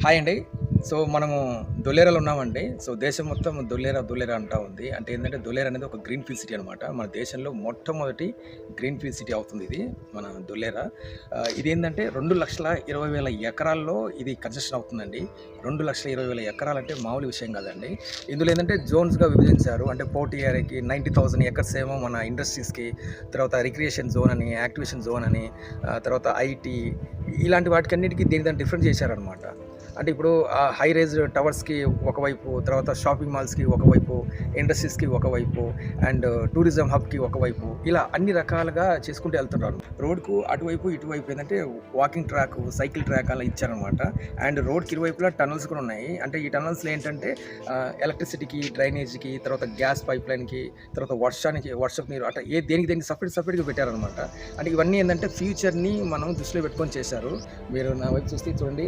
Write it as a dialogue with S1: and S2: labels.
S1: Hi అండి. So, మనము ధులేరాలో ఉన్నామండి. సో, దేశం మొత్తం ధులేరా, ధులేరా అంటా ఉంది. అంటే ఏందంటే ధులేరా అనేది ఒక గ్రీన్ ఫీల్డ్ సిటీ అనమాట. మన దేశంలో మొట్టమొదటి గ్రీన్ ఫీల్డ్ సిటీ అవుతుంది ఇది. మన ధులేరా. ఇదేందంటే 2,20,000 ఎకరాల్లో ఇది కన్స్ట్రక్షన్ అవుతుందండి. 2,20,000 ఎకరాలంటే మామూలు విషయం కాదండి. ఇందులో ఏందంటే జోన్స్‌గా విభజించారు. అంటే పోర్ట్ ఏరియాకి 90,000 ఎకర్స్ ఏమో మన ఇండస్ట్రీస్‌కి, తర్వాత రిక్రియేషన్ జోన్ అని, యాక్టివేషన్ జోన్ అని, తర్వాత ఐటీ ఇలాంటి వాటికన్నిటికి దాన్ని డిఫరెంట్ చేశారనమాట. అంటే ఇప్పుడు హై రైజ్ టవర్స్‌కి ఒకవైపు, తర్వాత షాపింగ్ మాల్స్‌కి ఒకవైపు, ఇండస్ట్రీస్‌కి ఒకవైపు, అండ్ టూరిజం హబ్‌కి ఒకవైపు, ఇలా అన్ని రకాలుగా చేసుకుంటూ వెళ్తున్నారు. రోడ్‌కు అటువైపు, ఇటువైపు ఏంటంటే వాకింగ్ ట్రాక్, సైకిల్ ట్రాక్ అలా ఇచ్చారనమాట. అండ్ రోడ్‌కి ఇరువైపులా టనల్స్ కూడా ఉన్నాయి. అంటే ఈ టనల్స్‌లో ఏంటంటే ఎలక్ట్రిసిటీకి, డ్రైనేజ్‌కి, తర్వాత గ్యాస్ పైప్‌లైన్‌కి, తర్వాత వర్షపు నీరు అట్లా దేనికి సపరేట్‌గా పెట్టారనమాట. అంటే ఇవన్నీ ఏంటంటే ఫ్యూచర్‌ని మనం దృష్టిలో పెట్టుకొని చేశారు. మీరు నా వైపు చూస్తే చూడండి.